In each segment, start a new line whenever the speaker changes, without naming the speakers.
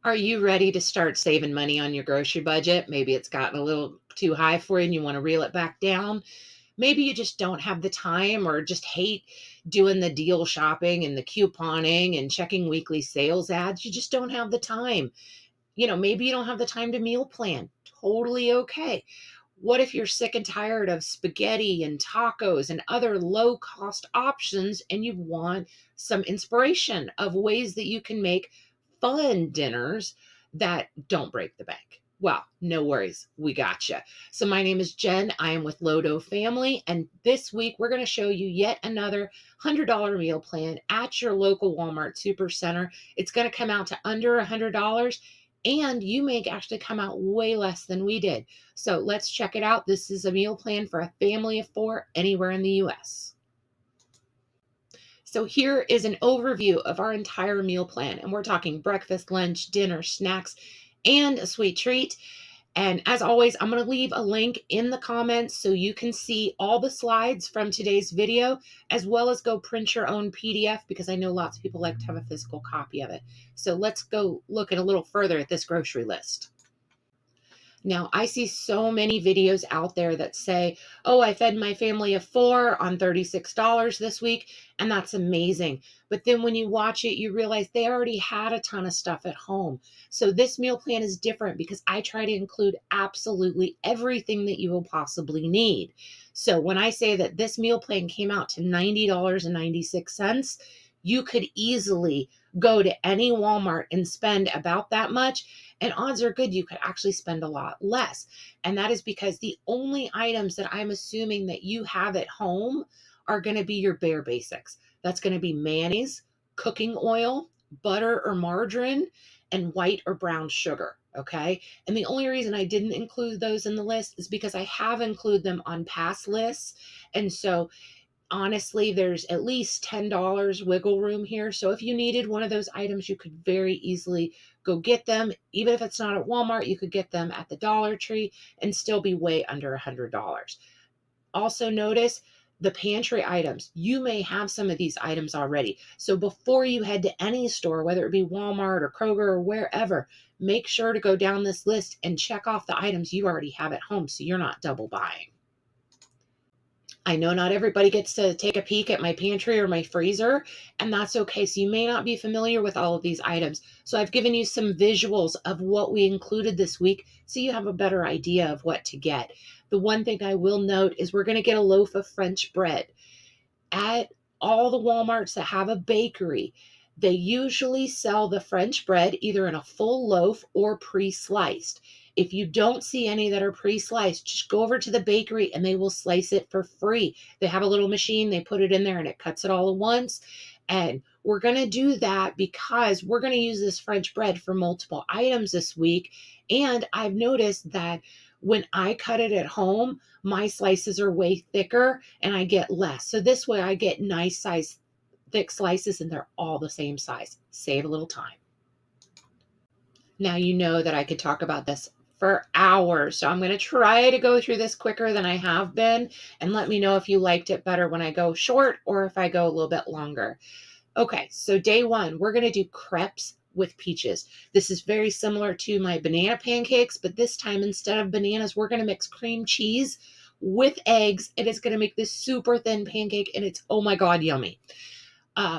Are you ready to start saving money on your grocery budget? Maybe it's gotten a little too high for you and you want to reel it back down. Maybe you just don't have the time or just hate doing the deal shopping and the couponing and checking weekly sales ads. You just don't have the time. Maybe you don't have the time to meal plan. Totally okay. What if you're sick and tired of spaghetti and tacos and other low cost options and you want some inspiration of ways that you can make fun dinners that don't break the bank? Well, no worries. We got you. So my name is Jen. I am with Lodo Family. And this week we're going to show you yet another $100 meal plan at your local Walmart Supercenter. It's going to come out to under $100 and you may actually come out way less than we did. So let's check it out. This is a meal plan for a family of 4 anywhere in the US. So here is an overview of our entire meal plan. And we're talking breakfast, lunch, dinner, snacks, and a sweet treat. And as always, I'm going to leave a link in the comments so you can see all the slides from today's video, as well as go print your own PDF, because I know lots of people like to have a physical copy of it. So let's go look at a little further at this grocery list. Now, I see so many videos out there that say, oh, I fed my family of 4 on $36 this week, and that's amazing. But then when you watch it, you realize they already had a ton of stuff at home. So this meal plan is different because I try to include absolutely everything that you will possibly need. So when I say that this meal plan came out to $90.96, you could easily go to any Walmart and spend about that much. And odds are good you could actually spend a lot less. And that is because the only items that I'm assuming that you have at home are going to be your bare basics. That's going to be mayonnaise, cooking oil, butter or margarine, and white or brown sugar. Okay. And the only reason I didn't include those in the list is because I have included them on past lists. And so honestly, there's at least $10 wiggle room here. So if you needed one of those items, you could very easily go get them. Even if it's not at Walmart, you could get them at the Dollar Tree and still be way under $100. Also notice the pantry items. You may have some of these items already. So before you head to any store, whether it be Walmart or Kroger or wherever, make sure to go down this list and check off the items you already have at home so you're not double buying. I know not everybody gets to take a peek at my pantry or my freezer, and that's okay. So you may not be familiar with all of these items. So I've given you some visuals of what we included this week so you have a better idea of what to get. The one thing I will note is we're going to get a loaf of French bread. At all the Walmarts that have a bakery, they usually sell the French bread either in a full loaf or pre-sliced. If you don't see any that are pre-sliced, just go over to the bakery and they will slice it for free. They have a little machine, they put it in there and it cuts it all at once. And we're going to do that because we're going to use this French bread for multiple items this week. And I've noticed that when I cut it at home, my slices are way thicker and I get less. So this way I get nice size, thick slices and they're all the same size. Save a little time. Now you know that I could talk about this for hours. So I'm going to try to go through this quicker than I have been, and let me know if you liked it better when I go short or if I go a little bit longer. Okay, so day 1, we're going to do crepes with peaches. This is very similar to my banana pancakes, but this time instead of bananas, we're going to mix cream cheese with eggs, and it's going to make this super thin pancake, and it's, oh my God, yummy.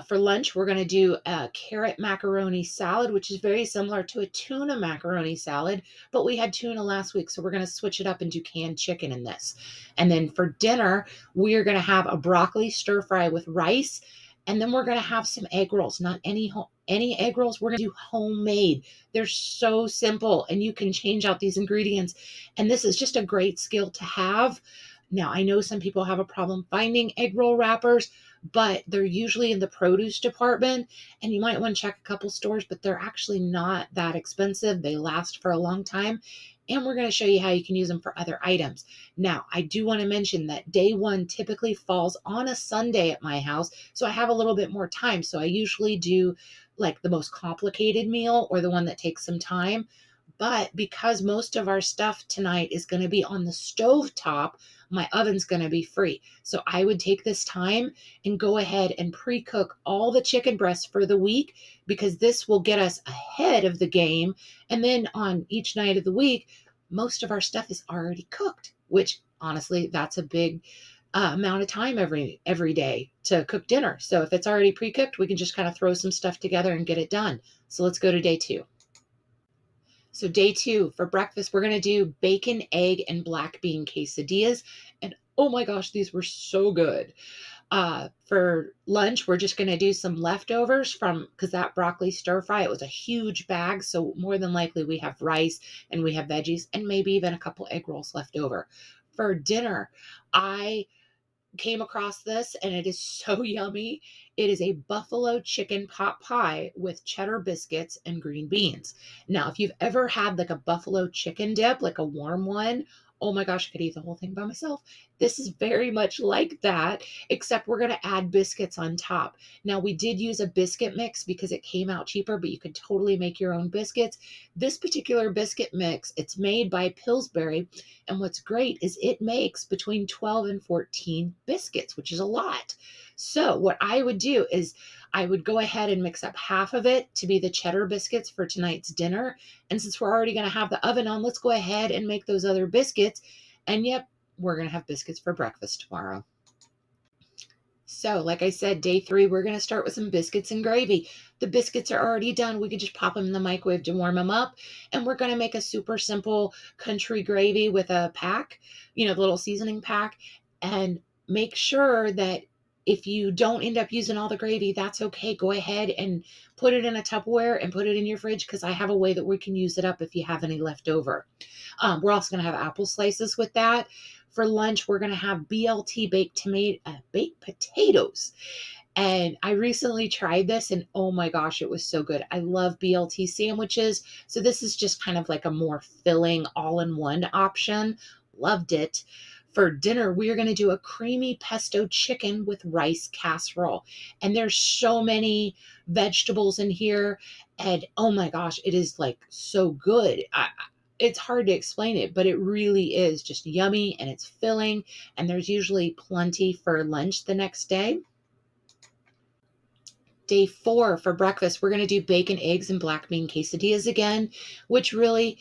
For lunch, we're going to do a carrot macaroni salad, which is very similar to a tuna macaroni salad, but we had tuna last week, so we're going to switch it up and do canned chicken in this. And then for dinner, we are going to have a broccoli stir fry with rice, and then we're going to have some egg rolls. Not any egg rolls. We're going to do homemade. They're so simple, and you can change out these ingredients. And this is just a great skill to have. Now, I know some people have a problem finding egg roll wrappers, but they're usually in the produce department, and you might want to check a couple stores, but they're actually not that expensive. They last for a long time, and we're going to show you how you can use them for other items. Now, I do want to mention that day 1 typically falls on a Sunday at my house, so I have a little bit more time. So I usually do like the most complicated meal or the one that takes some time. But because most of our stuff tonight is going to be on the stove top, my oven's going to be free. So I would take this time and go ahead and pre-cook all the chicken breasts for the week, because this will get us ahead of the game. And then on each night of the week, most of our stuff is already cooked, which honestly, that's a big amount of time every day to cook dinner. So if it's already pre-cooked, we can just kind of throw some stuff together and get it done. So let's go to day 2. So day 2 for breakfast, we're going to do bacon, egg, and black bean quesadillas. And oh my gosh, these were so good. For lunch, we're just going to do some leftovers from, because that broccoli stir fry, it was a huge bag. So more than likely we have rice and we have veggies and maybe even a couple egg rolls left over. For dinner, I came across this and it is so yummy. It is a buffalo chicken pot pie with cheddar biscuits and green beans. Now, if you've ever had like a buffalo chicken dip, like a warm one, oh my gosh, I could eat the whole thing by myself. This is very much like that, except we're going to add biscuits on top. Now, we did use a biscuit mix because it came out cheaper, but you could totally make your own biscuits. This particular biscuit mix, it's made by Pillsbury, and what's great is it makes between 12 and 14 biscuits, which is a lot. So, what I would do is I would go ahead and mix up half of it to be the cheddar biscuits for tonight's dinner. And since we're already going to have the oven on, let's go ahead and make those other biscuits. And yep, we're going to have biscuits for breakfast tomorrow. So, like I said, day 3, we're going to start with some biscuits and gravy. The biscuits are already done. We could just pop them in the microwave to warm them up. And we're going to make a super simple country gravy with a pack, the little seasoning pack. And make sure that if you don't end up using all the gravy, that's okay. Go ahead and put it in a Tupperware and put it in your fridge, because I have a way that we can use it up if you have any left over. We're also going to have apple slices with that. For lunch, we're going to have BLT baked potatoes. And I recently tried this and oh my gosh, it was so good. I love BLT sandwiches. So this is just kind of like a more filling all-in-one option. Loved it. For dinner, we're going to do a creamy pesto chicken with rice casserole. And there's so many vegetables in here. And oh my gosh, it is like so good. It's hard to explain it, but it really is just yummy and it's filling. And there's usually plenty for lunch the next day. Day 4 for breakfast, we're going to do bacon, eggs, and black bean quesadillas again, which really,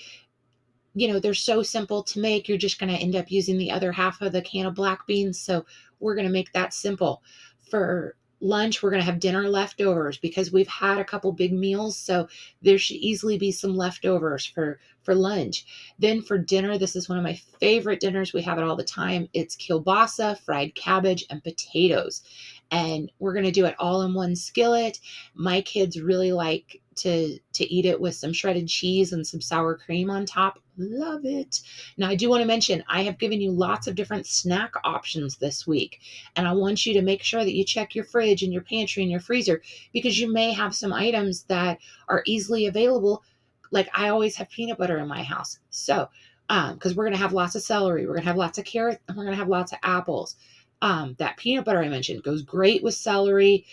they're so simple to make. You're just going to end up using the other half of the can of black beans. So we're going to make that simple. For lunch, we're going to have dinner leftovers because we've had a couple big meals. So there should easily be some leftovers for lunch. Then for dinner, this is one of my favorite dinners. We have it all the time. It's kielbasa, fried cabbage, and potatoes. And we're going to do it all in one skillet. My kids really like to eat it with some shredded cheese and some sour cream on top. Love it. Now, I do want to mention I have given you lots of different snack options this week, and I want you to make sure that you check your fridge and your pantry and your freezer, because you may have some items that are easily available. Like I always have peanut butter in my house. So, because we're going to have lots of celery, we're going to have lots of carrots, and we're going to have lots of apples. That peanut butter I mentioned goes great with celery.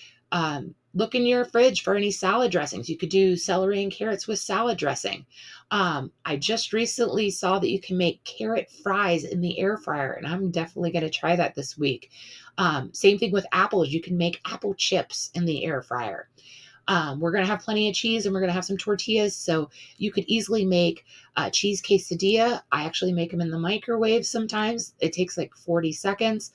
Look in your fridge for any salad dressings. You could do celery and carrots with salad dressing. I just recently saw that you can make carrot fries in the air fryer, and I'm definitely going to try that this week. Same thing with apples. You can make apple chips in the air fryer. We're going to have plenty of cheese and we're going to have some tortillas. So you could easily make a cheese quesadilla. I actually make them in the microwave sometimes. It takes like 40 seconds.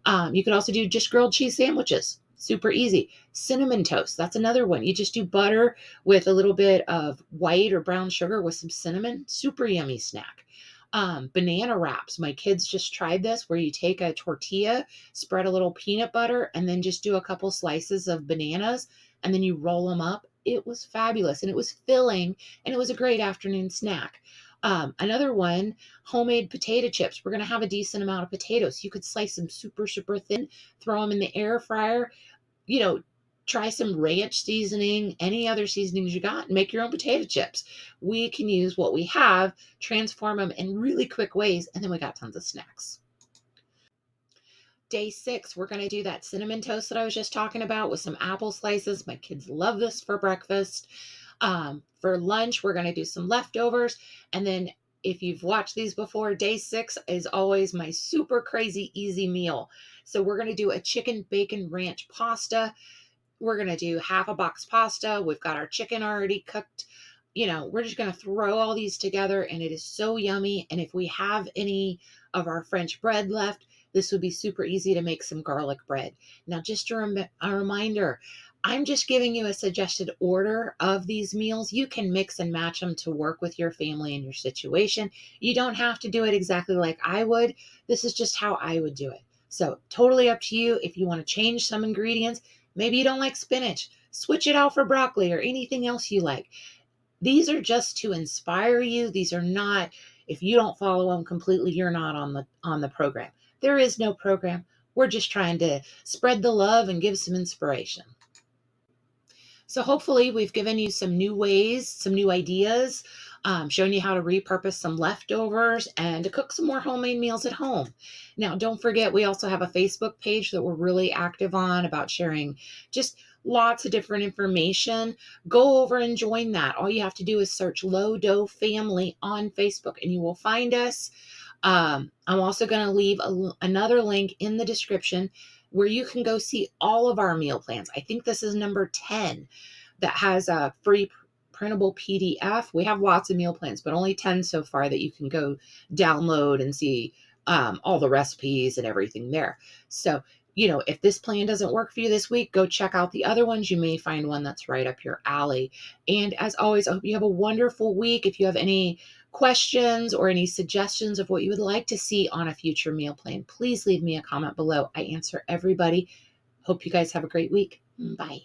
You could also do just grilled cheese sandwiches. Super easy. Cinnamon toast. That's another one. You just do butter with a little bit of white or brown sugar with some cinnamon. Super yummy snack. Banana wraps. My kids just tried this where you take a tortilla, spread a little peanut butter, and then just do a couple slices of bananas, and then you roll them up. It was fabulous and it was filling and it was a great afternoon snack. Another one, homemade potato chips. We're going to have a decent amount of potatoes. You could slice them super, super thin, throw them in the air fryer, you know, try some ranch seasoning, any other seasonings you got, and make your own potato chips. We can use what we have, transform them in really quick ways, and then we got tons of snacks. Day 6, we're going to do that cinnamon toast that I was just talking about with some apple slices. My kids love this for breakfast. For lunch, we're going to do some leftovers. And then if you've watched these before, day 6 is always my super crazy easy meal. So we're going to do a chicken bacon ranch pasta. We're going to do half a box pasta. We've got our chicken already cooked. We're just going to throw all these together and it is so yummy. And if we have any of our French bread left, this would be super easy to make some garlic bread. Now, just a reminder, I'm just giving you a suggested order of these meals. You can mix and match them to work with your family and your situation. You don't have to do it exactly like I would. This is just how I would do it. So, totally up to you. If you want to change some ingredients, maybe you don't like spinach, switch it out for broccoli or anything else you like. These are just to inspire you. These are not, if you don't follow them completely, you're not on the program. There is no program. We're just trying to spread the love and give some inspiration. So hopefully we've given you some new ways, some new ideas, shown you how to repurpose some leftovers and to cook some more homemade meals at home. Now, don't forget, we also have a Facebook page that we're really active on about sharing just lots of different information. Go over and join that. All you have to do is search Low Dough Family on Facebook and you will find us. I'm also going to leave another link in the description where you can go see all of our meal plans. I think this is number 10 that has a free printable PDF. We have lots of meal plans, but only 10 so far that you can go download and see all the recipes and everything there. So, if this plan doesn't work for you this week, go check out the other ones. You may find one that's right up your alley. And as always, I hope you have a wonderful week. If you have any questions or any suggestions of what you would like to see on a future meal plan, please leave me a comment below. I answer everybody. Hope you guys have a great week. Bye.